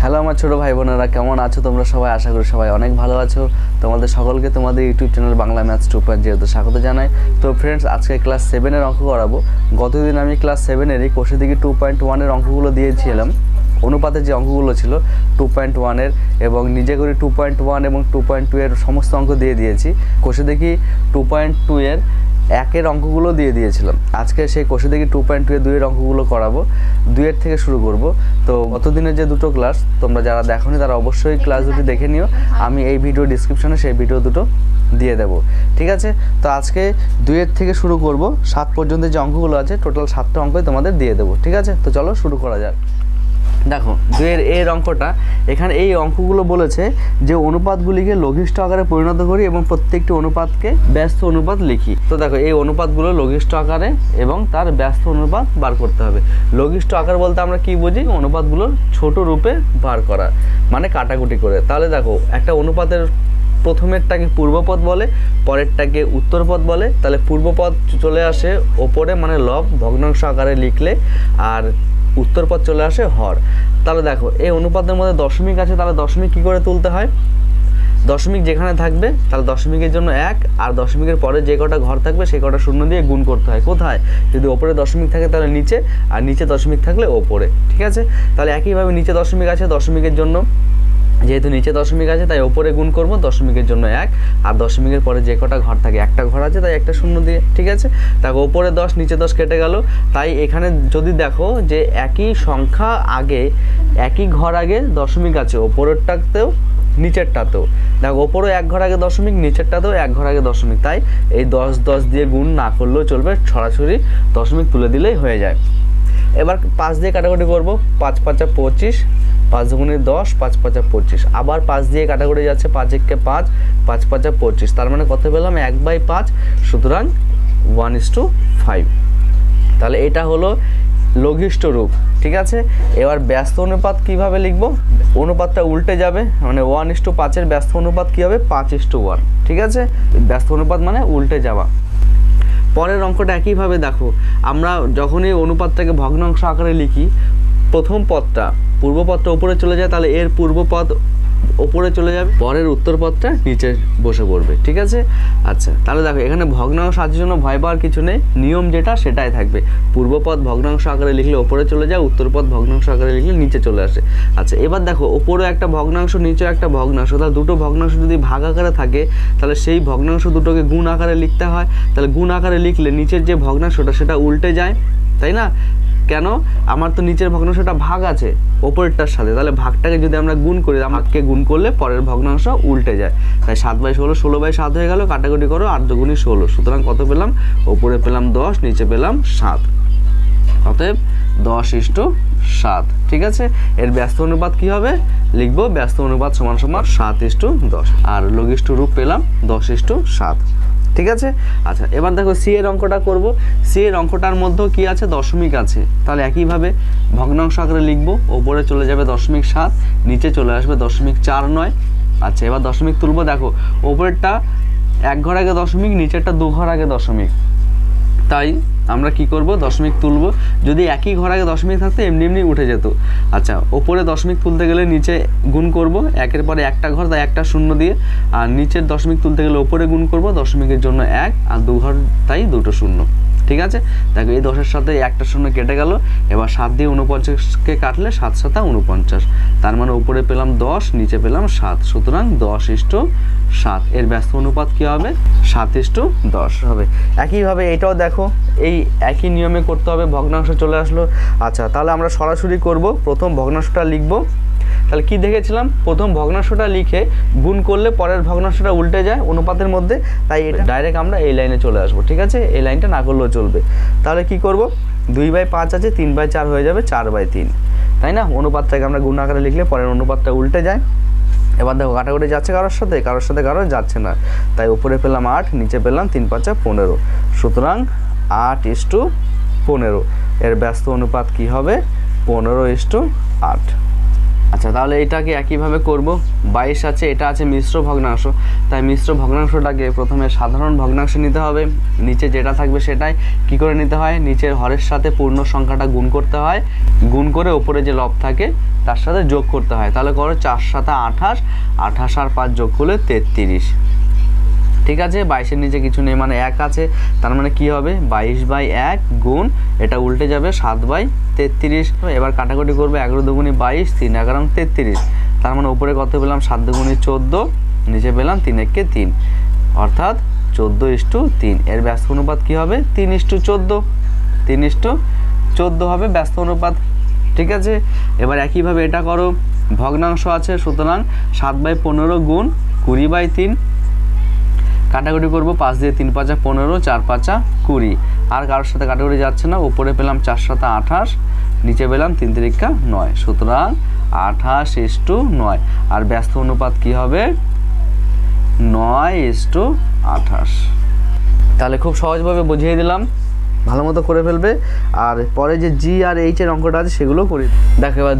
Hello আমার ছোটো ভাই বোনেরা, কেমন আছো তোমরা সবাই? আশা করি সবাই অনেক ভালো আছো। তোমাদের সকলকে তোমাদের ইউটিউব চ্যানেল বাংলা ম্যাথস 2.0 স্বাগত জানাই। তো ফ্রেন্ডস, আজকে ক্লাস 7-এর অঙ্ক করাবো। গতদিন আমি ক্লাস 7-এরই কোষে দিকে 2.1-এর অঙ্কগুলো দিয়েছিলাম। অনুপাতের যে অঙ্কগুলো ছিল 2.1-এর এবং নিজে করে 2.1 এবং 2.2-এর সমস্ত অঙ্ক দিয়ে দিয়েছি। কোষে দেখি 2.2-এর একের অঙ্কগুলো দিয়ে দিয়েছিলাম। আজকে সেই কোষে দেখি 2.2-এর 2-এর অঙ্কগুলো করাবো। 2-এর থেকে শুরু করব। তো গতদিনের যে দুটো ক্লাস তোমরা যারা দেখোনি তারা অবশ্যই ক্লাস দুটি দেখে নিও। আমি এই ভিডিও ডিসক্রিপশনে সেই ভিডিও দুটো দিয়ে দেবো, ঠিক আছে? তো আজকে 2-এর থেকে শুরু করব। 7 পর্যন্ত যে অঙ্কগুলো আছে টোটাল 7টা অঙ্কই তোমাদের দিয়ে দেবো, ঠিক আছে? তো চলো শুরু করা যাক। দেখো 2-এর এর অঙ্কটা, এখানে এই অঙ্কগুলো বলেছে যে অনুপাতগুলিকে লঘিষ্ঠ আকারে পরিণত করি এবং প্রত্যেকটি অনুপাতকে ব্যস্ত অনুপাত লিখি। তো দেখো এই অনুপাতগুলো লঘিষ্ঠ আকারে এবং তার ব্যস্ত অনুপাত বার করতে হবে। লঘিষ্ঠ আকার বলতে আমরা কি বুঝি? অনুপাতগুলোর ছোট রূপে বার করা, মানে কাটাকুটি করে। তাহলে দেখো একটা অনুপাতের প্রথমেরটাকে পূর্বপদ বলে, পরেরটাকে উত্তরপদ বলে। তাহলে পূর্বপদ চলে আসে ওপরে, মানে লব ভগ্নাংশ আকারে লিখলে, আর উত্তরপদ চলে আসে হর। তাহলে দেখো এই অনুপাতের মধ্যে দশমিক আছে, তাহলে দশমিক কী করে তুলতে হয়? দশমিক যেখানে থাকবে তাহলে দশমিকের জন্য 1, আর দশমিকের পরে যে কটা ঘর থাকবে সেই কটা শূন্য দিয়ে গুণ করতে হয়। কোথায়? যদি ওপরে দশমিক থাকে তাহলে নিচে, আর নিচে দশমিক থাকলে ওপরে, ঠিক আছে? তাহলে একইভাবে নিচে দশমিক আছে, দশমিকের জন্য যেহেতু নিচে দশমিক আছে তাই ওপরে গুণ করব, দশমিকের জন্য 1, আর দশমিকের পরে যে কটা ঘর থাকে, একটা ঘর আছে তাই একটা শূন্য দিয়ে, ঠিক আছে? দেখো ওপরে 10 নিচে 10 কেটে গেল। তাই এখানে যদি দেখো যে একই সংখ্যা আগে, একই ঘর আগে দশমিক আছে, ওপরেরটাতেও নিচেরটাতেও। দেখো ওপরেও 1 ঘর আগে দশমিক, নিচেরটাতেও 1 ঘর আগে দশমিক। তাই এই 10 দিয়ে গুণ না করলেও চলবে, সরাসরি দশমিক তুলে দিলেই হয়ে যায়। এবার 5 দিয়ে কাটাকুটি করব। 5 × 5 = 25, 5 × 10, 5 × 5 = 25। আবার 5 দিয়ে কাটাকুটি যাচ্ছে, 5 × 1 = 5, 5 × 5 = 25। তার মানে কত পেলাম? 1/5, সুতরাং 1:5। তাহলে এটা হলো লঘিষ্ঠ রূপ, ঠিক আছে? এবার ব্যস্ত অনুপাত কিভাবে লিখব? অনুপাতটা উল্টে যাবে, মানে 1:5-এর ব্যস্ত অনুপাত কী হবে? 5:1, ঠিক আছে? ব্যস্ত অনুপাত মানে উল্টে যাওয়া। পরের অঙ্কটা একইভাবে দেখো, আমরা যখনই অনুপাতটাকে ভগ্নাংশ আকারে লিখি, প্রথম পদটা পূর্বপদটা উপরে চলে যায়, তাহলে এর পূর্বপদ ওপরে চলে যাবে, পরের উত্তরপদটা নিচে বসে পড়বে, ঠিক আছে? আচ্ছা, তাহলে দেখো এখানে ভগ্নাংশ আছে জন্য ভয় পাওয়ার কিছু নেই, নিয়ম যেটা সেটাই থাকবে। পূর্বপদ ভগ্নাংশ আকারে লিখলে ওপরে চলে যায়, উত্তরপদ ভগ্নাংশ আকারে লিখলে নিচে চলে আসে। আচ্ছা, এবার দেখো ওপরে একটা ভগ্নাংশ, নিচে একটা ভগ্নাংশ, তাহলে দুটো ভগ্নাংশ যদি ভাগ আকারে থাকে তাহলে সেই ভগ্নাংশ দুটোকে গুণ আকারে লিখতে হয়। তাহলে গুণ আকারে লিখলে নিচের যে ভগ্নাংশটা সেটা উল্টে যায়, তাই না? কেন? আমার তো নিচের ভগ্নাংশটা ভাগ আছে ওপরেরটার সাথে, তাহলে ভাগটাকে যদি আমরা গুণ করি, ভাগকে গুণ করলে পরের ভগ্নাংশ উল্টে যায়। তাই 7/16, 16/7 হয়ে গেল। কাটাকুটি করো, 8 × 2 = 16। সুতরাং কত পেলাম? ওপরে পেলাম 10, নিচে পেলাম 7। অতএব 10:7, ঠিক আছে? এর ব্যস্ত অনুপাত কি হবে? লিখবো ব্যস্ত অনুপাত = 7:10, আর লঘিষ্ঠ রূপ পেলাম 10:7, ঠিক আছে? আচ্ছা, এবার দেখো সি এর অঙ্কটা করব। সি এর অঙ্কটার মধ্যেও কি আছে? দশমিক আছে। তাহলে একইভাবে ভগ্নাংশ আকারে লিখব, ওপরে চলে যাবে 0.7, নিচে চলে আসবে 0.49। আচ্ছা, এবার দশমিক তুলব। দেখো ওপরেরটা 1 ঘর আগে দশমিক, নিচেরটা 2 ঘর আগে দশমিক। তাই আমরা কি করব? দশমিক তুলব। যদি একই ঘর আগে দশমিক থাকতো এমনি উঠে যেত। আচ্ছা, ওপরে দশমিক তুলতে গেলে নিচে গুণ করব, 1-এর পরে একটা ঘর তাই একটা শূন্য দিয়ে, আর নিচের দশমিক তুলতে গেলে ওপরে গুণ করব, দশমিকের জন্য 1, আর 2 ঘর তাই 2টো শূন্য, ঠিক আছে? দেখো এই 10-এর সাথে একটা শূন্য কেটে গেল। এবার 7 দিয়ে 49-কে কাটলে 7 × 7 = 49। তার মানে উপরে পেলাম 10, নিচে পেলাম 7, সুতরাং 10:7। এর ব্যস্ত অনুপাত কী হবে? 7:10 হবে। একইভাবে এটাও দেখো, এই একই নিয়মে করতে হবে। ভগ্নাংশ চলে আসলো। আচ্ছা, তাহলে আমরা সরাসরি করব। প্রথম ভগ্নাংশটা লিখব। তাহলে কি দেখেছিলাম? প্রথম ভগ্নাংশটা লিখে গুণ করলে পরের ভগ্নাংশটা উল্টে যায় অনুপাতের মধ্যে, তাই এটা ডাইরেক্ট আমরা এই লাইনে চলে আসবো, ঠিক আছে? এই লাইনটা না করলেও চলবে। তাহলে কি করব? 2/5 আছে, 3/4 হয়ে যাবে 4/3, তাই না? অনুপাতটাকে আমরা গুণ আকারে লিখলে পরের অনুপাতটা উল্টে যায়। এবার দেখো কাটাকুটি যাচ্ছে কারোর সাথে কারো যাচ্ছে না, তাই উপরে পেলাম 8, নিচে পেলাম 3 × 5 = 15, সুতরাং 8:15। এর ব্যস্ত অনুপাত কি হবে? 15:8। আচ্ছা, তাহলে এটাকে একইভাবে করব। 22 আছে, এটা আছে মিশ্র ভগ্নাংশ, তাই মিশ্র ভগ্নাংশটাকে প্রথমে সাধারণ ভগ্নাংশ নিতে হবে। নিচে যেটা থাকবে সেটাই কি করে নিতে হয়? নিচের হরের সাথে পূর্ণ সংখ্যাটা গুণ করতে হয়, গুণ করে ওপরে যে লব থাকে তার সাথে যোগ করতে হয়। তাহলে করো 4 7 28, 28 আর 5 যোগ করলে 33। ঠিক আছে, 22-এর নিচে কিছু নেই মানে 1 আছে, তার মানে কি হবে 22/1 গুণ এটা উল্টে যাবে 7/33। এবার কাটাকুটি করবে, 11 দুগুণে 22, 3 11 33, তার মানে উপরে কত পেলাম 7 দুগুণে 14, নিচে পেলাম 3 একে 3, অর্থাৎ 14:3। এর ব্যস্ত অনুপাত কি হবে 3:14, 3:14 হবে ব্যস্ত অনুপাত। ঠিক আছে, এবার একইভাবে এটা করো, ভগ্নাংশ আছে, সুতরাং 7/15 গুণ 20/3, কাটাকুটি করবো, 5 দিয়ে 3 5 15, 4 5 20, আর কারোর সাথে কাটাকুটি যাচ্ছে না। উপরে পেলাম 4 7 28, নিচে পেলাম 3 3 9, সুতরাং 28:9। আর ব্যস্ত অনুপাত কি হবে 9:28। তাহলে খুব সহজভাবে বুঝিয়ে দিলাম, ভালো মতো করে ফেলবে। আর পরে যে জি আর এইচ এর অঙ্কটা আছে সেগুলো করি। দেখো এবার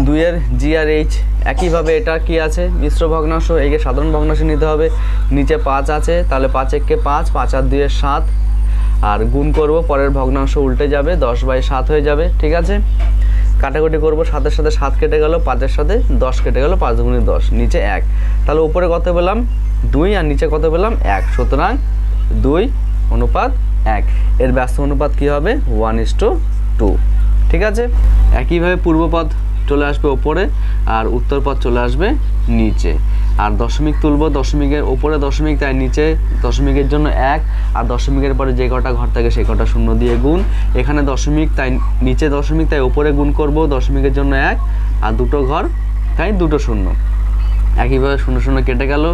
2 এর জি আর এইচ, একইভাবে এটা কি আছে মিশ্র ভগ্নাংশ, একে সাধারণ ভগ্নাংশ নিতে হবে। নিচে 5 আছে, তাহলে 5 একে 5, 5 আর 2 7, আর গুণ করব, পরের ভগ্নাংশ উল্টে যাবে 10/7 হয়ে যাবে। ঠিক আছে, কাটাকুটি করব, 7-এর সাথে 7 কেটে গেল, 5-এর সাথে 10 কেটে গেল, 5 গুণে 10, নিচে 1, তাহলে উপরে কত পেলাম 2 আর নিচে কত পেলাম 1, সুতরাং 2:1। এর ব্যস্ত অনুপাত কি হবে 1:2। ঠিক আছে, একইভাবে পূর্বপদ চলে আসবে ওপরে আর উত্তরপদ চলে আসবে নিচে। আর দশমিক তুলব, দশমিকের ওপরে দশমিক তাই নিচে দশমিকের জন্য 1, আর দশমিকের পরে যে কটা ঘর থাকে সেই কটা শূন্য দিয়ে গুণ। এখানে দশমিক তাই নিচে দশমিক তাই ওপরে গুণ করব, দশমিকের জন্য 1 আর দুটো ঘর তাই দুটো শূন্য। একইভাবে 0 0 কেটে গেল।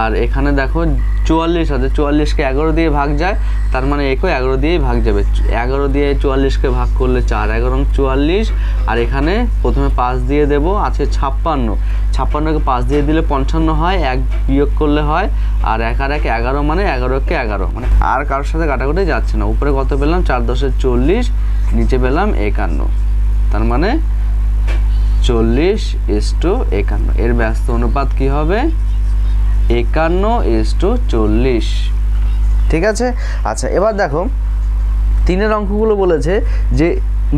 আর এখানে দেখো 44 আছে, 44কে 11 দিয়ে ভাগ যায়, তার মানে একেও 11 দিয়েই ভাগ যাবে। 11 দিয়ে 44কে ভাগ করলে 4 11 44, আর এখানে প্রথমে 5 দিয়ে দেব, আছে 56, 56কে 5 দিয়ে দিলে 55 হয়, 1 বিয়োগ করলে হয়, আর 1 আর 1 11, মানে 11কে 11, মানে আর কারোর সাথে কাটাকুটি যাচ্ছে না। উপরে কত পেলাম 4 10 40, নিচে পেলাম 51, তার মানে 40:51। এর ব্যস্ত অনুপাত কি হবে 51:40। ঠিক আছে, আচ্ছা এবার দেখো 3-এর অঙ্কগুলো বলেছে যে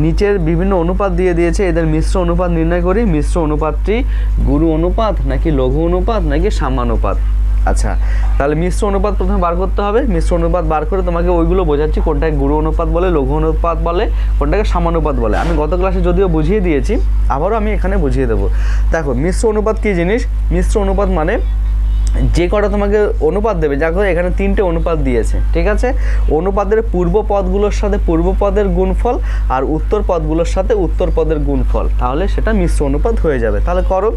নিচের বিভিন্ন অনুপাত দিয়ে দিয়েছে, এদের মিশ্র অনুপাত নির্ণয় করি। মিশ্র অনুপাতটি গুরু অনুপাত নাকি লঘু অনুপাত নাকি সাম্যানুপাত। আচ্ছা, তাহলে মিশ্র অনুপাত প্রথমে বার করতে হবে। মিশ্র অনুপাত বার করে তোমাকে ওইগুলো বোঝাচ্ছি, কোনটাকে গুরু অনুপাত বলে, লঘু অনুপাত বলে, কোনটাকে সাম্যানুপাত বলে। আমি গত ক্লাসে যদিও বুঝিয়ে দিয়েছি, আবারও আমি এখানে বুঝিয়ে দেবো। দেখো মিশ্র অনুপাত কী জিনিস, মিশ্র অনুপাত মানে যে কটা তোমাকে অনুপাত দেবে, দেখো এখানে 3টে অনুপাত দিয়েছে। ঠিক আছে, অনুপাতের পূর্ব পদগুলোর সাথে পূর্ব পদের গুণফল আর উত্তর পদগুলোর সাথে উত্তর পদের গুণফল, তাহলে সেটা মিশ্র অনুপাত হয়ে যাবে। তাহলে করো,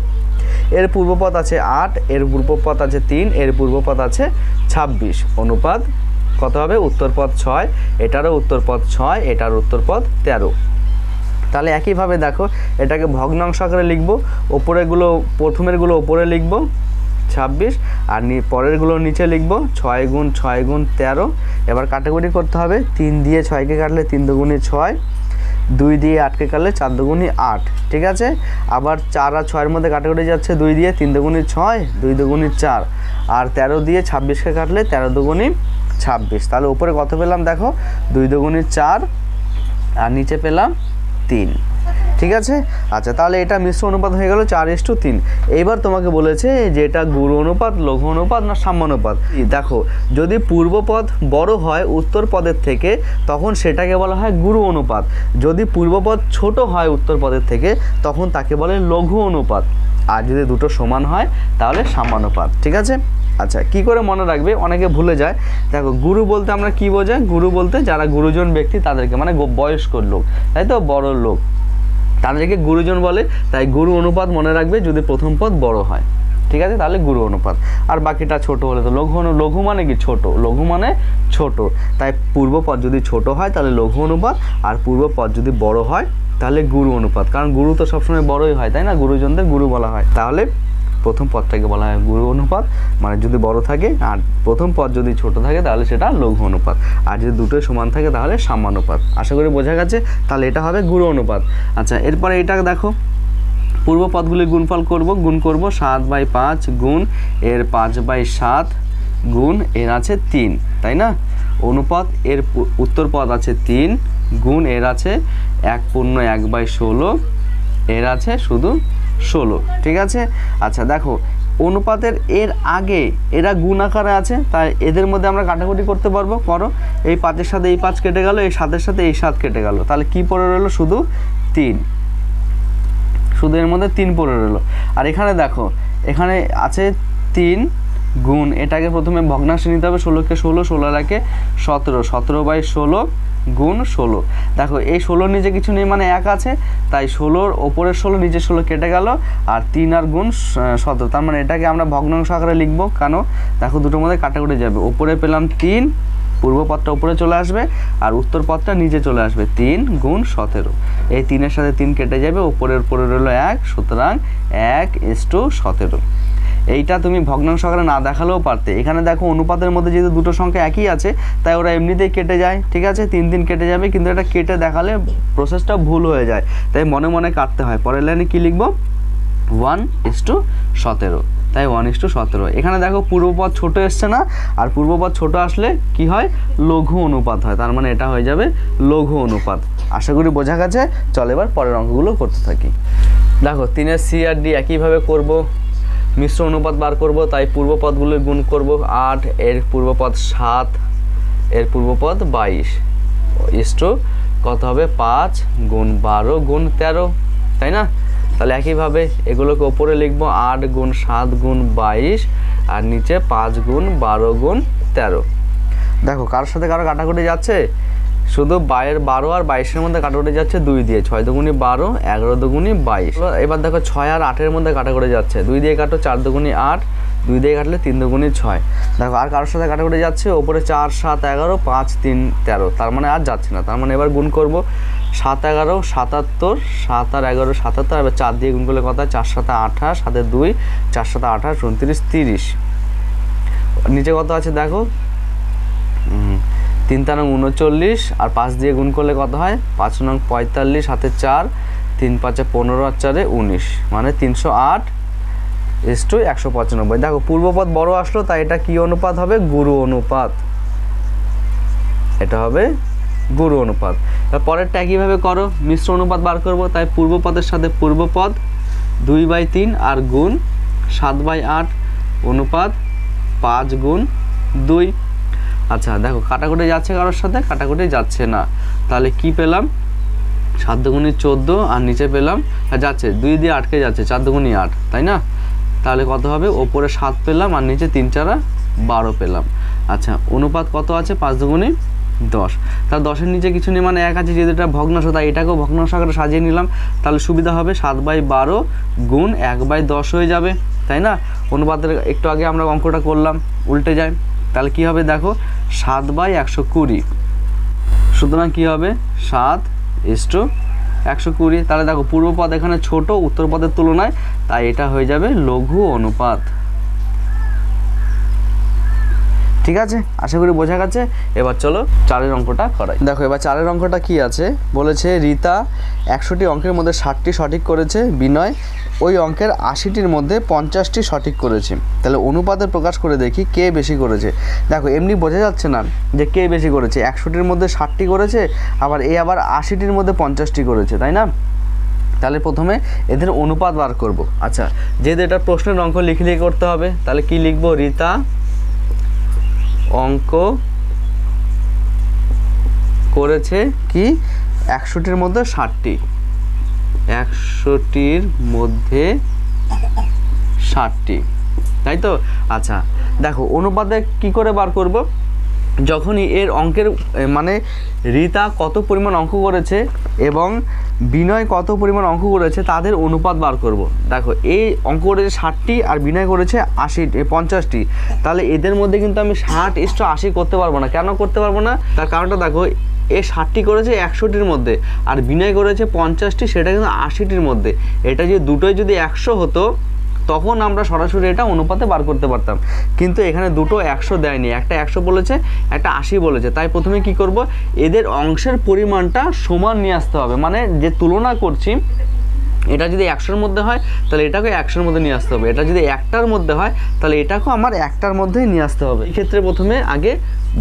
এর পূর্বপদ আছে 8, এর পূর্বপদ আছে 3, এর পূর্বপদ আছে 26, অনুপাত কত হবে উত্তরপদ 6, এটারও উত্তরপদ 6, এটার উত্তরপদ 13। তাহলে একইভাবে দেখো এটাকে ভগ্নাংশ আকারে লিখবো, ওপরেরগুলো প্রথমেরগুলো ওপরে লিখবো 26, আর পরেরগুলো নিচে লিখবো 6 গুণ 6 গুণ 13। এবার কাটাকুটি করতে হবে, 3 দিয়ে 6কে কাটলে 3 দুগুণে 6, 2 দিয়ে 8কে কাটলে 4 দুগুণে 8। ঠিক আছে, আবার 4 আর 6-এর মধ্যে কাটাকুটি যাচ্ছে, 2 দিয়ে 3 দুগুণে 6, 2 দুগুণে 4, আর 13 দিয়ে 26কে কাটলে 13 দুগুণে 26। তাহলে উপরে কত পেলাম দেখো 2 দুগুণে 4, আর নিচে পেলাম 3। ঠিক আছে, আচ্ছা তাহলে এটা মিশ্র অনুপাত হয়ে গেল 4:3। এইবার তোমাকে বলেছে যে এটা গুরু অনুপাত, লঘু অনুপাত না সাম্যানুপাত। দেখো যদি পূর্বপদ বড় হয় উত্তর পদের থেকে তখন সেটাকে বলা হয় গুরু অনুপাত, যদি পূর্বপদ ছোট হয় উত্তর পদের থেকে তখন তাকে বলে লঘু অনুপাত, আর যদি দুটো সমান হয় তাহলে সাম্যানুপাত। ঠিক আছে, আচ্ছা কি করে মনে রাখবে, অনেকে ভুলে যায়। দেখো গুরু বলতে আমরা কি বোঝাই, গুরু বলতে যারা গুরুজন ব্যক্তি তাদেরকে, মানে বয়স্ক লোক, তাই তো, বড় লোক, তাদেরকে গুরুজন বলে। তাই গুরু অনুপাত মনে রাখবে যদি প্রথম পদ বড় হয়। ঠিক আছে, তাহলে গুরু অনুপাত। আর বাকিটা ছোট হলে তো লঘু। লঘু মানে কি ছোট, লঘু মানে ছোট, তাই পূর্ব পদ যদি ছোট হয় তাহলে লঘু অনুপাত, আর পূর্ব পদ যদি বড় হয় তাহলে গুরু অনুপাত। কারণ গুরু তো সবসময় বড়ই হয়, তাই না, গুরুজনদের গুরু বলা হয়। তাহলে প্রথম পদটাকে বলা হয় গুরু অনুপাত, মানে যদি বড় থাকে, আর প্রথম পদ যদি ছোট থাকে তাহলে সেটা লঘু অনুপাত, আর যদি দুটোই সমান থাকে তাহলে সাম্যানুপাত। আশা করি বোঝা গেছে, তাহলে এটা হবে গুরু অনুপাত। আচ্ছা এরপরে এটা দেখো পূর্ব পদগুলি গুণফল করব, গুণ করব 7/5 গুণ এর 5/7 গুণ এর আছে 3, তাই না। অনুপাত এর উত্তর পদ আছে 3 গুণ এর আছে 1 পূর্ণ 1/16 এর আছে শুধু 16, ঠিক আছে। আচ্ছা দেখো অনুপাতের এর আগে এরা গুণ আকারে আছে, তাই এদের মধ্যে আমরা কাটাকুটি করতে পারবো। করো, এই 5-এর সাথে এই 5 কেটে গেল, এই 7-এর সাথে এই 7 কেটে গেল, তাহলে কি পড়ে রইলো? শুধু 3, শুধু এর মধ্যে 3 পড়ে রইলো। আর এখানে দেখো এখানে আছে 3 গুণ, এটাকে প্রথমে ভগ্নাংশে নিতে হবে। 16কে 16, 16 রাখে 17, 17/16 গুণ 16। দেখো এই 16 নিচে কিছু নেই মানে 1 আছে, তাই 16-র ওপরের 16 নিচে 16 কেটে গেল, আর 3 আর গুণ 17, তার মানে এটাকে আমরা ভগ্নাংশ আকারে লিখবো। কেন? দেখো দুটোর মধ্যে কাটাকুটি যাবে, ওপরে পেলাম 3, পূর্ব পদটা উপরে চলে আসবে আর উত্তর পদটা নিচে চলে আসবে, 3 গুণ 17। এই 3-এর সাথে 3 কেটে যাবে, উপরের উপরে রইল 1, সুতরাং 1:17। এইটা তুমি ভগ্নাংশ আকারে না দেখালেও পারতে। এখানে দেখো অনুপাতের মধ্যে যেহেতু দুটো সংখ্যা একই আছে, তাই ওরা এমনিতেই কেটে যায়, ঠিক আছে, 3 কেটে যাবে, কিন্তু এটা কেটে দেখালে প্রসেসটা ভুল হয়ে যায়, তাই মনে মনে কাটতে হয়। পরের লাইনে কি লিখবো? 1:17, তাই 1:17। এখানে দেখো পূর্বপদ ছোট এসছে না, আর পূর্বপদ ছোট আসলে কি হয়? লঘু অনুপাত হয়, তার মানে এটা হয়ে যাবে লঘু অনুপাত। আশা করি বোঝা গেছে। চল এবার পরের অঙ্কগুলো করতে থাকি। দেখো 3-এর সি আর ডি একইভাবে করব। মিশ্র অনুপাত বার করব, তাই পূর্বপদগুলো গুণ করব। 8, এর পূর্বপদ 7, এর পূর্বপদ 22, ইস্টু কত হবে? 5 গুণ 12 গুণ 13, তাই না? তাহলে একইভাবে এগুলোকে ওপরে লিখবো 8 গুণ 7 গুণ 22, আর নিচে 5 গুণ 12 গুণ 13। দেখো কারোর সাথে কারো কাটাকুটি যাচ্ছে? শুধু 12 আর 22-এর মধ্যে কাটাকুটি যাচ্ছে 2 দিয়ে, 6 দুগুণি 12, 11 দুগুণি 22। এবার দেখো 6 আর 8-এর মধ্যে কাটাকুটি যাচ্ছে, 2 দিয়ে কাটো, 4 দুগুণি 8, 2 দিয়ে কাটলে 3 দুগুণি 6। দেখো আর কারোর সাথে কাটাকুটি যাচ্ছে, ওপরে 4, 7, 11, 5, 3, 13, তার মানে আর যাচ্ছে না, তার মানে এবার গুণ করব। 7, 11, 77, 7 আর 11, 77, এবার 4 দিয়ে গুণ করলে কত হয়? 4, 7, 28, সাথে 2, 4, 7, 28, 29, 30। নিচে কত আছে দেখো? 3 × 39, আর 5 দিয়ে গুণ করলে কত হয়? 5 × 45, সাথে 4, 3 × 5 = 15, আর 4 = 19, মানে 308:195। দেখো পূর্বপদ বড় আসলো, তাই এটা কি অনুপাত হবে? গুরু অনুপাত। এটা হবে গুরু অনুপাত। পরেরটা একইভাবে করো, মিশ্র অনুপাত বার করব, তাই পূর্বপদের সাথে পূর্বপদ 2/3 আর গুণ 7/8, অনুপাত 5 গুণ 2। আচ্ছা দেখো কাটাকুটি যাচ্ছে কারোর সাথে? কাটাকুটি যাচ্ছে না, তাহলে কি পেলাম? 7 দুগুণি 14, আর নিচে পেলাম যাচ্ছে 2 দিয়ে আটকে যাচ্ছে, 4 দুগুণি 8, তাই না? তাহলে কত হবে? ওপরে 7 পেলাম, আর নিচে 3 × 4 = 12 পেলাম। আচ্ছা অনুপাত কত আছে? 5 দুগুণি 10, তার 10-এর নিচে কিছু নেই মানে 1 আছে, যেহেতু এটা ভগ্নাংশ তাই এটাকেও ভগ্নাংশ আকারে সাজিয়ে নিলাম, তাহলে সুবিধা হবে। 7/12 গুণ 1/10 হয়ে যাবে, তাই না? অনুপাতের একটু আগে আমরা অঙ্কটা করলাম, উল্টে যায়, তাহলে কি হবে? দেখো 7/120, সুতরাং কি হবে? 7:120। তাহলে দেখো পূর্বপদ এখানে ছোট উত্তরপদের তুলনায়, তাই এটা হয়ে যাবে লঘু অনুপাত। ঠিক আছে, আশা করি বোঝা গেছে। এবার চলো 4-এর অঙ্কটা করাই। দেখো এবার 4-এর অঙ্কটা কি আছে? বলেছে রীতা 100টি অঙ্কের মধ্যে 60টি সঠিক করেছে, বিনয় ওই অঙ্কের 80টির মধ্যে 50টি সঠিক করেছে। তাহলে অনুপাতে প্রকাশ করে দেখি কে বেশি করেছে। দেখো এমনি বোঝা যাচ্ছে না যে কে বেশি করেছে, 100টির মধ্যে 60টি করেছে, আবার 80টির মধ্যে 50টি করেছে, তাই না? তাহলে প্রথমে এদের অনুপাত বার করব। আচ্ছা যেহেতু এটা প্রশ্নের অঙ্ক লিখে করতে হবে, তাহলে কি লিখবো? রীতা অঙ্ক করেছে কি? 100টির মধ্যে 60টি, 100টির মধ্যে 60টি, তাই তো? আচ্ছা দেখো অনুপাতে কি করে বার করব? যখনই এর অঙ্কের মানে রীতা কত পরিমাণ অঙ্ক করেছে এবং বিনয় কত পরিমাণ অঙ্ক করেছে তাদের অনুপাত বার করব। দেখো এই অঙ্ক করেছে 60টি আর বিনয় করেছে 50টি, তাহলে এদের মধ্যে কিন্তু আমি 60:80 করতে পারবো না। কেন করতে পারবো না? তার কারণটা দেখো, এ 60টি করেছে 100টির মধ্যে, আর বিনয় করেছে 50টি, সেটা কিন্তু 80টির মধ্যে। এটা যে দুটোই যদি 100 হতো তখন আমরা সরাসরি এটা অনুপাতে বার করতে পারতাম, কিন্তু এখানে দুটো 100 দেয়নি, একটা 100 বলেছে, একটা 80 বলেছে। তাই প্রথমে কি করব? এদের অংশের পরিমাণটা সমান নিয়ে আসতে হবে, মানে যে তুলনা করছি এটা যদি 100-এর মধ্যে হয় তাহলে এটাকে 100-এর মধ্যে নিয়ে আসতে হবে, এটা যদি 1টার মধ্যে হয় তাহলে এটাকেও আমার 1টার মধ্যেই নিয়ে আসতে হবে। এই ক্ষেত্রে প্রথমে আগে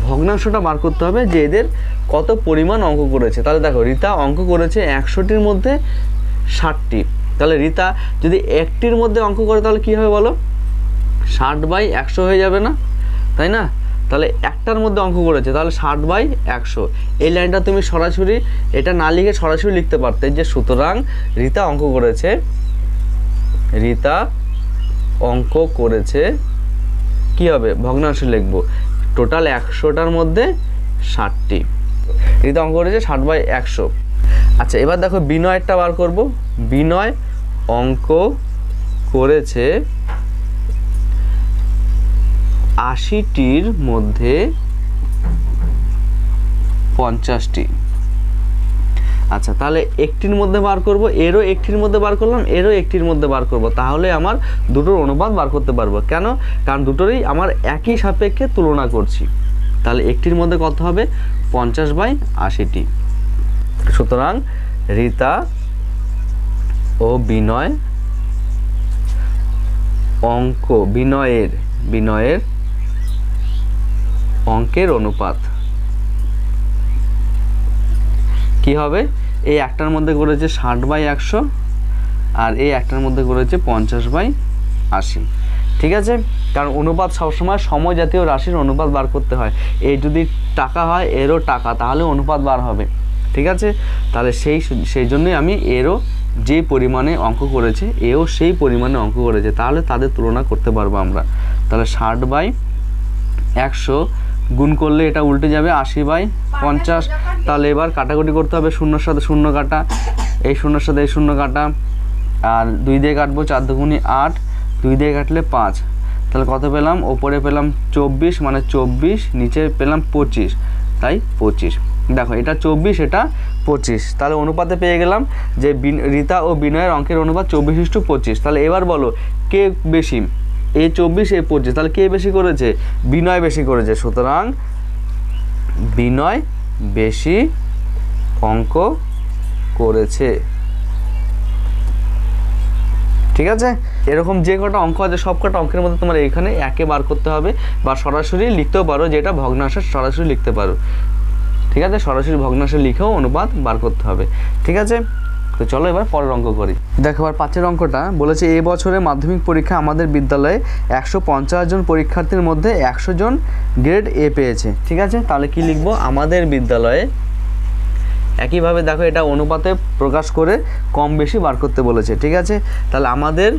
ভগ্নাংশটা বার করতে হবে যে এদের কত পরিমাণ অঙ্ক করেছে। তাহলে দেখো রীতা অঙ্ক করেছে 100টির মধ্যে 60টি। তাহলে রিতা যদি একটির মধ্যে অঙ্ক করে তাহলে কী হবে বলো, 60/100 হয়ে যাবে না, তাই না? তাহলে একটার মধ্যে অঙ্ক করেছে, তাহলে 60/100। এই লাইনটা তুমি সরাসরি এটা না লিখে সরাসরি লিখতে পারতে যে সুতরাং রিতা অঙ্ক করেছে, রিতা অঙ্ক করেছে কি হবে, ভগ্নাংশ লিখবো, টোটাল 100টার মধ্যে 60টি। রিতা অঙ্ক করেছে 60/100। আচ্ছা, এবার দেখো বিনয়েরটা বার করব। বিনয় অঙ্ক করেছে 80টির মধ্যে 50টি। আচ্ছা, তাহলে একটির মধ্যে বার করব, এরও একটির মধ্যে বার করলাম, এরও একটির মধ্যে বার করব, তাহলে আমার দুটোর অনুপাত বার করতে পারবো। কেন? কারণ দুটোরই আমার একই সাপেক্ষে তুলনা করছি। তাহলে একটির মধ্যে কত হবে, 50/80টি। সুতরাং রিতা ও বিনয় অঙ্ক বিনয়ের অঙ্কের অনুপাত কি হবে, এই একটার মধ্যে করেছে 60/100 আর এই একটার মধ্যে করেছে 50/80। ঠিক আছে, কারণ অনুপাত সবসময় সময় জাতীয় রাশির অনুপাত বার করতে হয়। এই যদি টাকা হয়, এরও টাকা, তাহলে অনুপাত বার হবে। ঠিক আছে, তাহলে সেই জন্যই আমি এরও যে পরিমাণে অঙ্ক করেছে, এও সেই পরিমাণে অঙ্ক করেছে, তাহলে তাদের তুলনা করতে পারবো আমরা। তাহলে 60/100 গুণ করলে এটা উল্টে যাবে 80/50। তাহলে এবার কাটাকুটি করতে হবে, শূন্যর সাথে শূন্য কাটা, এই শূন্যর সাথে এই শূন্য কাটা, আর 2 দিয়ে কাটবো, 4 দুগুণে 8, 2 দিয়ে কাটলে 5। তাহলে কত পেলাম, ওপরে পেলাম 24, মানে 24, নিচে পেলাম 25, তাই 25। দেখো এটা 24, এটা 25, তাহলে অনুপাতে পেয়ে গেলাম যে রিতা ও বিনয়ের অঙ্কের অনুপাত 24:25। তাহলে এবার বলো কে বেশি, এ 24, এ 25, তাহলে কে বেশি করেছে, বিনয় বেশি করেছে। সুতরাং বিনয় বেশি অঙ্ক করেছে। ঠিক আছে, এরকম যে কটা অঙ্ক আছে সব কটা অঙ্কের মধ্যে তোমার এইখানে একে বার করতে হবে, বা সরাসরি লিখতেও পারো, যেটা ভগ্নাংশ সরাসরি লিখতে পারো। ঠিক আছে, সরাসরি ভগ্নাংশ লিখেও অনুপাত বার করতে হবে। ঠিক আছে, তো চলো এবার পরের অঙ্ক করি। দেখো এবার 5-এর অঙ্কটা বলেছে, এ বছরে মাধ্যমিক পরীক্ষা আমাদের বিদ্যালয়ে 150 জন পরীক্ষার্থীর মধ্যে 100 জন গ্রেড এ পেয়েছে। ঠিক আছে, তাহলে কি লিখবো, আমাদের বিদ্যালয়ে। একইভাবে দেখো এটা অনুপাতে প্রকাশ করে কম বেশি বার করতে বলেছে। ঠিক আছে, তাহলে আমাদের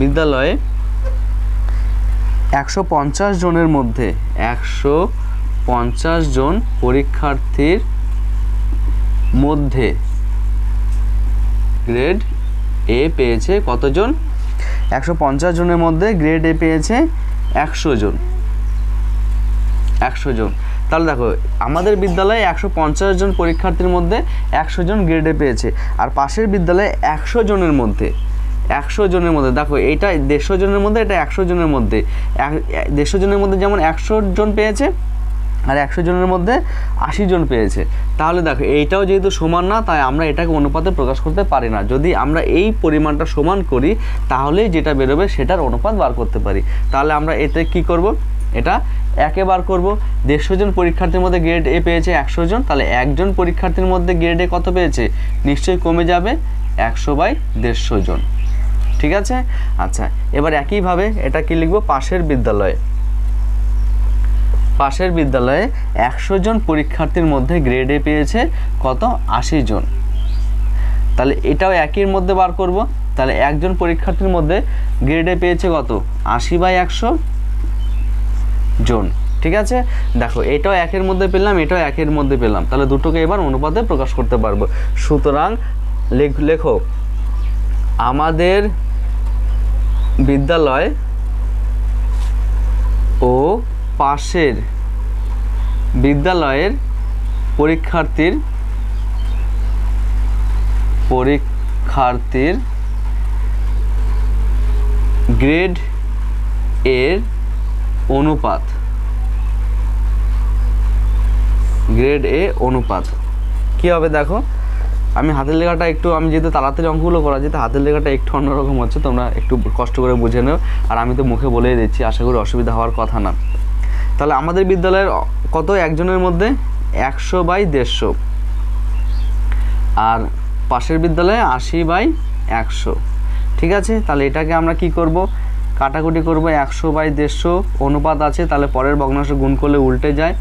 বিদ্যালয়ে 150 জনের মধ্যে 150 জন পরীক্ষার্থীর মধ্যে গ্রেড এ পেয়েছে কতজন, 150 জনের মধ্যে গ্রেড এ পেয়েছে 100 জন। 100 জন, তাহলে দেখো আমাদের বিদ্যালয়ে 150 জন পরীক্ষার্থীর মধ্যে 100 জন গ্রেড এ পেয়েছে, আর পাশের বিদ্যালয়ে 100 জনের মধ্যে, 100 জনের মধ্যে, দেখো এইটা 150 জনের মধ্যে, এটা 100 জনের মধ্যে, 150 জনের মধ্যে যেমন 100 জন পেয়েছে, আর 100 জনের মধ্যে 80 জন পেয়েছে। তাহলে দেখো এইটাও যেহেতু সমান না, তাই আমরা এটাকে অনুপাতে প্রকাশ করতে পারি না। যদি আমরা এই পরিমাণটা সমান করি, তাহলে যেটা বেরোবে সেটার অনুপাত বার করতে পারি। তাহলে আমরা এতে কি করব, এটা একে বার করব। 150 জন পরীক্ষার্থীর মধ্যে গ্রেড এ পেয়েছে 100 জন, তাহলে একজন পরীক্ষার্থীর মধ্যে গ্রেড এ কত পেয়েছে, নিশ্চয়ই কমে যাবে 100/150 জন। ঠিক আছে, আচ্ছা এবার একইভাবে এটা কি লিখব, পাশের বিদ্যালয়ে। পাশের বিদ্যালয়ে 100 জন পরীক্ষার্থীর মধ্যে গ্রেড এ পেয়েছে কত, 80 জন। তাহলে এটাও একের মধ্যে বার করব। তাহলে একজন পরীক্ষার্থীর মধ্যে গ্রেড এ পেয়েছে কত, 80/100 জন। ঠিক আছে, দেখো এটাও একের মধ্যে পেলাম, এটাও একের মধ্যে পেলাম, তাহলে দুটোকে এবার অনুপাতে প্রকাশ করতে পারবো। সুতরাং লেখো, আমাদের বিদ্যালয় ও পাশের বিদ্যালয়ের পরীক্ষার্থীর গ্রেড এর অনুপাত, গ্রেড এ অনুপাত কি হবে, দেখো আমি হাতের লেখাটা একটু, আমি যেহেতু তাড়াতাড়ি অঙ্কগুলো করা যেতে হাতের লেখাটা একটু অন্যরকম হচ্ছে, তোমরা একটু কষ্ট করে বুঝে নেও, আর আমি তো মুখে বলেই দিচ্ছি, আশা করি অসুবিধা হওয়ার কথা না। তাহলে আমাদের বিদ্যালয়ের কত, একজনের মধ্যে 100/150, আর পাশের বিদ্যালয়ে 80/100। ঠিক আছে, তাহলে এটাকে আমরা কি করব, কাটাকুটি করব। 100/150 অনুপাত আছে, তাহলে পরের ভগ্নাংশ গুণ করলে উল্টে যায়,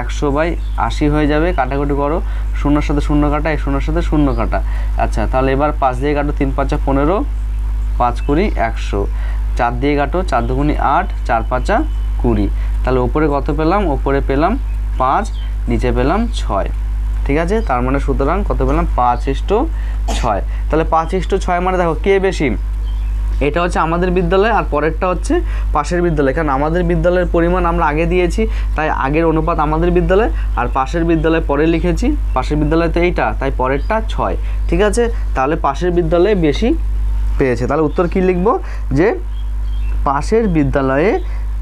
100/80 হয়ে যাবে। কাটাকুটি করো, 0-এর সাথে 0 কাটা, 0-এর সাথে 0 কাটা। আচ্ছা, তাহলে এবার 5 দিয়ে কাটো, 3-5 15, 5×20 100। 4 দিয়ে কাটো, 4×2 8, 4×5 20। তাহলে ওপরে কত পেলাম, ওপরে পেলাম 5, নিচে পেলাম 6। ঠিক আছে, তার মানে সুতরাং কত পেলাম, 5:6। তাহলে 5:6 মানে দেখো কে বেশি, এটা হচ্ছে আমাদের বিদ্যালয় আর পরেরটা হচ্ছে পাশের বিদ্যালয়। কারণ আমাদের বিদ্যালয়ের পরিমাণ আমরা আগে দিয়েছি, তাই আগের অনুপাত আমাদের বিদ্যালয়, আর পাশের বিদ্যালয় পরে লিখেছি। পাশের বিদ্যালয় তো এইটা, তাই পরেরটা 6। ঠিক আছে, তাহলে পাশের বিদ্যালয়ে বেশি পেয়েছে। তাহলে উত্তর কি লিখব, যে পাশের বিদ্যালয়ে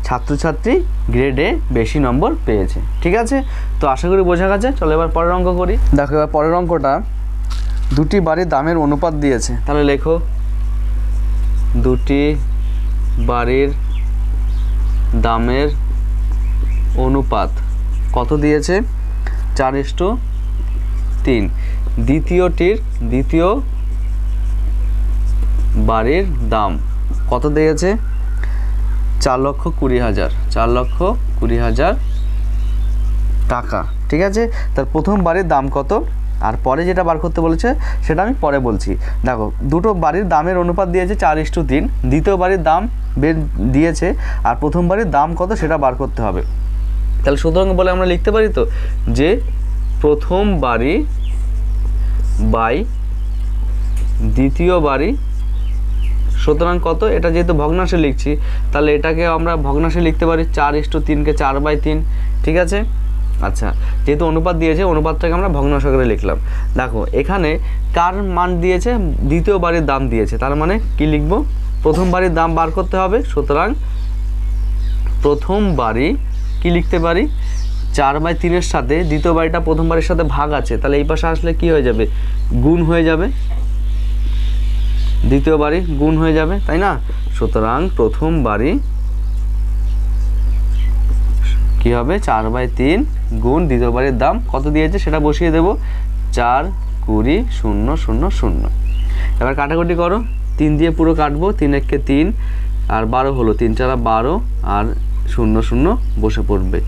ছাত্রছাত্রী গ্রেডে বেশি নম্বর পেয়েছে। ঠিক আছে, তো আশা করি বোঝা গেছে। চলো এবার পরের অঙ্ক করি। দেখো এবার পরের অঙ্কটা দুটি বাড়ির দামের অনুপাত দিয়েছে। তাহলে লেখো, দুটি বাড়ির দামের অনুপাত কত দিয়েছে, 4:3। দ্বিতীয় বাড়ির দাম কত দিয়েছে, 4,20,000, 4,20,000 টাকা। ঠিক আছে, তার প্রথম বাড়ির দাম কত, আর পরে যেটা বার করতে বলেছে সেটা আমি পরে বলছি। দেখো দুটো বাড়ির দামের অনুপাত দিয়েছে 4:3, দ্বিতীয় বাড়ির দাম দিয়েছে, আর প্রথম বাড়ির দাম কত সেটা বার করতে হবে। তাহলে সুতরাং বলে আমরা লিখতে পারি তো, যে প্রথম বাড়ি বাই দ্বিতীয় বাড়ি, সুতরাং কত, এটা যেহেতু ভগ্নাংশে লিখছি তাহলে এটাকে আমরা ভগ্নাংশে লিখতে পারি 4:3কে 4/3। ঠিক আছে, আচ্ছা যেহেতু অনুপাত দিয়েছে, অনুপাতটাকে আমরা ভগ্নাংশ করে লিখলাম। দেখো এখানে কার মান দিয়েছে, দ্বিতীয় বাড়ির দাম দিয়েছে, তার মানে কি লিখব, প্রথম বাড়ির দাম বার করতে হবে। সুতরাং প্রথম বাড়ি কি লিখতে পারি, 4/3-এর সাথে দ্বিতীয় বাড়িটা প্রথম বাড়ির সাথে ভাগ আছে, তাহলে এই পাশে আসলে কি হয়ে যাবে, গুণ হয়ে যাবে, দ্বিতীয় বাড়ি গুণ হয়ে যাবে, তাই না। সুতরাং প্রথম বাড়ি কি হবে, 4/3 গুণ দ্বিতীয় বাড়ির দাম কত দিয়েছে সেটা বসিয়ে দেব, 4, 20, 0, 0, 0। এবার কাটাকুটি করো, 3 দিয়ে পুরো কাটবো, 3-1-কে 3, আর 12 হলো, 3-4 12, আর 0, 0 বসে পড়বে।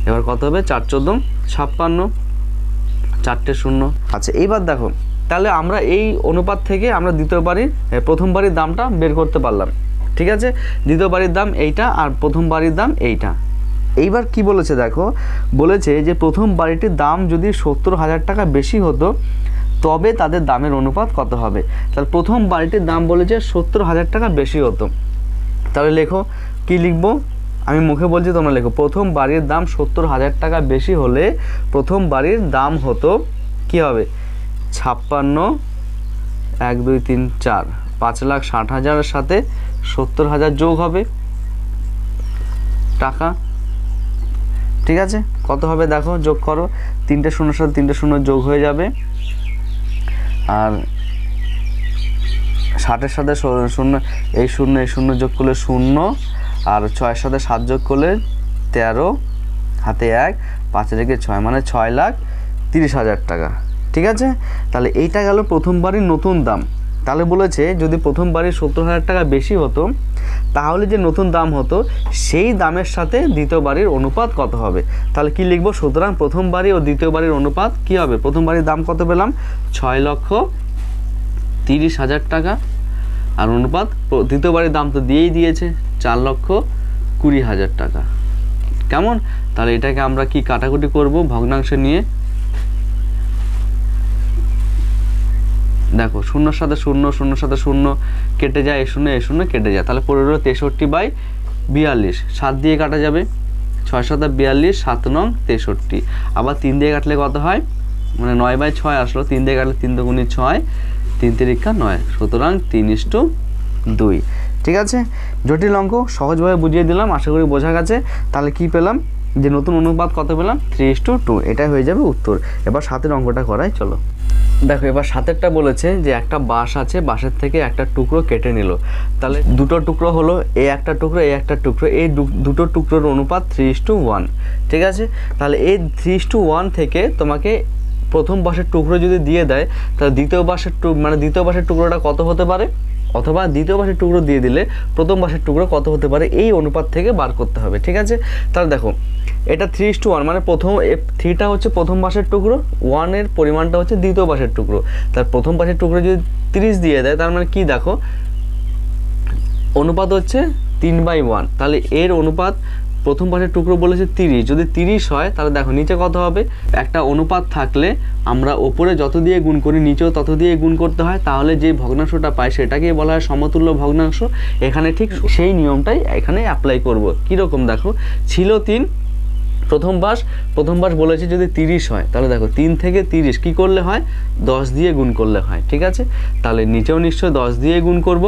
এবার কত হবে, 4×14 56, 4টে 0। আচ্ছা এইবার দেখো, তাহলে আমরা এই অনুপাত থেকে আমরা দ্বিতীয় বাড়ির প্রথম বাড়ির দামটা বের করতে পারলাম। ঠিক আছে, দ্বিতীয় বাড়ির দাম এইটা আর প্রথম বাড়ির দাম এইটা। এইবার কি বলেছে দেখো, বলেছে যে প্রথম বাড়িটির দাম যদি 70,000 টাকা বেশি হতো তবে তাদের দামের অনুপাত কত হবে। তাহলে প্রথম বাড়িটির দাম বলেছে 70,000 টাকা বেশি হতো, তাহলে লেখো কি লিখবো, আমি মুখে বলছি তোমরা লেখো, প্রথম বাড়ির দাম 70,000 টাকা বেশি হলে প্রথম বাড়ির দাম হতো কি হবে, 56, 1, 2, 3, 4, 5,60,000-এর সাথে 70,000 যোগ হবে টাকা। ঠিক আছে, কত হবে দেখো, যোগ করো, 3টে 0-এর সাথে 3টে 0 যোগ হয়ে যাবে, আর 60-এর সাথে 0, এই 0 যোগ করলে 0, আর 6-এর সাথে 7 যোগ করলে 13, হাতে 1, 5-6 মানে 6,30,000 টাকা। ঠিক আছে, তাহলে এইটা গেল প্রথম বাড়ির নতুন দাম। তাহলে বলেছে যদি প্রথম বাড়ির 70,000 টাকা বেশি হতো তাহলে যে নতুন দাম হতো সেই দামের সাথে দ্বিতীয় বাড়ির অনুপাত কত হবে। তাহলে কি লিখবো, সুতরাং প্রথম বাড়ি ও দ্বিতীয় বাড়ির অনুপাত কি হবে, প্রথম বাড়ির দাম কত পেলাম, 6,30,000 টাকা, আর অনুপাত দ্বিতীয় বাড়ির দাম তো দিয়েই দিয়েছে 4,20,000 টাকা। কেমন, তাহলে এটাকে আমরা কি কাটাকুটি করব ভগ্নাংশে নিয়ে। দেখো 0-এর সাথে 0, 0-এর সাথে 0 কেটে যায়, 0 কেটে যায়, তাহলে 15/63/42, 7 দিয়ে কাটা যাবে, 6-7-42, 7 নং 63। আবার 3 দিয়ে কাটলে কত হয়, মানে 9/6 আসলো, 3 দিয়ে কাটলে 3 দুগুণে 6, 3 তিরিকা 9, সুতরাং 3:2। ঠিক আছে, জটিল অঙ্ক সহজভাবে বুঝিয়ে দিলাম, আশা করি বোঝা গেছে। তাহলে কি পেলাম, যে নতুন অনুপাত কত পেলাম, 3:2, এটাই হয়ে যাবে উত্তর। এবার 7-এর অঙ্কটা করাই চলো। দেখো এবার 7-এরটা বলেছে যে একটা বাঁশ আছে, বাঁশের থেকে একটা টুকরো কেটে নিল, তাহলে দুটো টুকরো হলো, এই একটা টুকরো এই একটা টুকরো, এই দুটো টুকরোর অনুপাত 3:1। ঠিক আছে, তাহলে এই 3:1 থেকে তোমাকে প্রথম পাশের টুকরো যদি দিয়ে দেয় তাহলে দ্বিতীয় পাশের টুকরোটা কত হতে পারে, অথবা দ্বিতীয় পাশের টুকরো দিয়ে দিলে প্রথম পাশের টুকরো কত হতে পারে, এই অনুপাত থেকে বার করতে হবে। ঠিক আছে, তাহলে দেখো এটা 3:1, মানে প্রথম 3টা হচ্ছে প্রথম পাশের টুকরো, 1-এর পরিমাণটা হচ্ছে দ্বিতীয় পাশের টুকরো। তার প্রথম পাশের টুকরো যদি 30 দিয়ে দেয়, তার মানে কি দেখো অনুপাত হচ্ছে 3/1। তাহলে এর অনুপাত প্রথম পাশের টুকরো বলেছে 30, যদি 30 হয় তাহলে দেখো নিচে কত হবে। একটা অনুপাত থাকলে আমরা ওপরে যত দিয়ে গুণ করি নিচেও তত দিয়ে গুণ করতে হয়, তাহলে যে ভগ্নাংশটা পাই সেটাকেই বলা হয় সমতুল্য ভগ্নাংশ। এখানে ঠিক সেই নিয়মটাই এখানে অ্যাপ্লাই করব। কীরকম দেখো, ছিল 3 প্রথম পাশ বলেছে যদি 30 হয়, তাহলে দেখো 3 থেকে 30 কি করলে হয়, 10 দিয়ে গুণ করলে হয়। ঠিক আছে, তাহলে নিচেও নিশ্চয়ই 10 দিয়ে গুণ করব,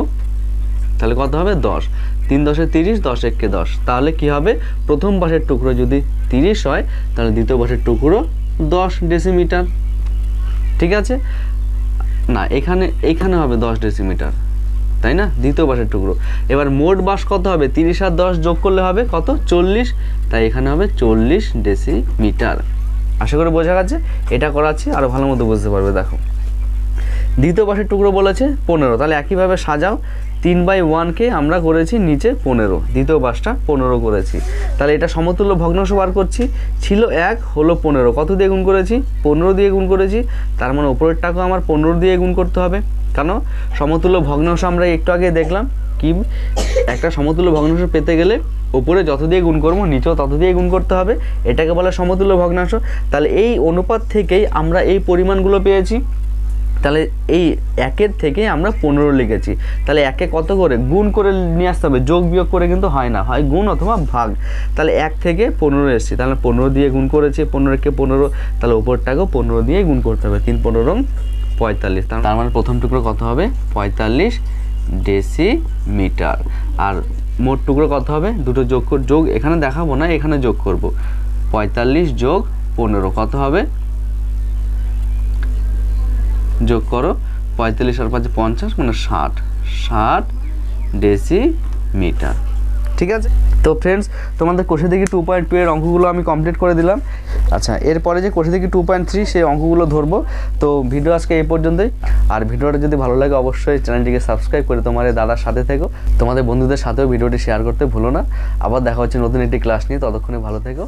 তাহলে কত হবে 10, 3 10 30, 10 1 10। তাহলে কি হবে, প্রথম পাশের টুকরো যদি 30 হয় তাহলে দ্বিতীয় পাশের টুকরো 10 ডেসিমিটার। ঠিক আছে, না এখানে হবে 10 ডেসিমিটার, তাই না, দ্বিতীয় পাশের টুকরো। এবার মোট ব্যাস কত হবে, 30 আর 10 যোগ করলে হবে কত, 40, তাই এখানে হবে 40 ডেসিমিটার। আশা করি বোঝা গেছে, এটা করাচ্ছি আরও ভালো মতো বুঝতে পারবে। দেখো দ্বিতীয় পাশের টুকরো বলেছে 15, তাহলে একইভাবে সাজাও, 3/1কে আমরা করেছি নিচে 15, দ্বিতীয় পাশটা 15 করেছি। তাহলে এটা সমতুল্য ভগ্নাংশ বার করছি, ছিল 1 হলো 15, কত দিয়ে গুণ করেছি, 15 দিয়ে গুণ করেছি। তার মানে উপরেরটাকেও আমার 15 দিয়ে গুণ করতে হবে, কেন সমতুল্য ভগ্নাংশ আমরা একটু আগে দেখলাম কি, একটা সমতুল্য ভগ্নাংশ পেতে গেলে উপরে যত দিয়ে গুণ করবো নিচেও তত দিয়ে গুণ করতে হবে, এটাকে বলে সমতুল্য ভগ্নাংশ। তাহলে এই অনুপাত থেকেই আমরা এই পরিমাণগুলো পেয়েছি। তাহলে এই 1-এর থেকে আমরা 15 লিখেছি, তাহলে 1-এ কত করে গুণ করে নিয়ে আসতে হবে, যোগ বিয়োগ করে কিন্তু হয় না, হয় গুণ অথবা ভাগ। তাহলে 1 থেকে 15 এসেছি, তাহলে 15 দিয়ে গুণ করেছি, 15কে 15, তাহলে উপরটাকেও 15 দিয়ে গুণ করতে হবে, 3 15 45। তার মানে প্রথম টুকরো কত হবে, 45 ডেসিমিটার। আর মোট টুকরো কত হবে, দুটো যোগ এখানে দেখাবো না, এখানে যোগ করব, 45 যোগ 15 কত হবে, যোগ করো, 45 আর 5 50, মানে 60 ডেসিমিটার। ঠিক আছে, তো ফ্রেন্ডস তোমাদের কোষে দেখি 2.2 এর অঙ্কগুলো আমি কমপ্লিট করে দিলাম। আচ্ছা, এরপরে যে কোষে দেখি 2.3 সেই অঙ্কগুলো ধরবো। তো ভিডিও আজকে এই পর্যন্তই। আর ভিডিওটা যদি ভালো লাগে অবশ্যই চ্যানেলটিকে সাবস্ক্রাইব করে তোমার দাদার সাথে থেকো, তোমাদের বন্ধুদের সাথেও ভিডিওটি শেয়ার করতে ভুলো না। আবার দেখা হচ্ছে নতুন একটি ক্লাস নিয়ে, ততক্ষণে ভালো থেকো।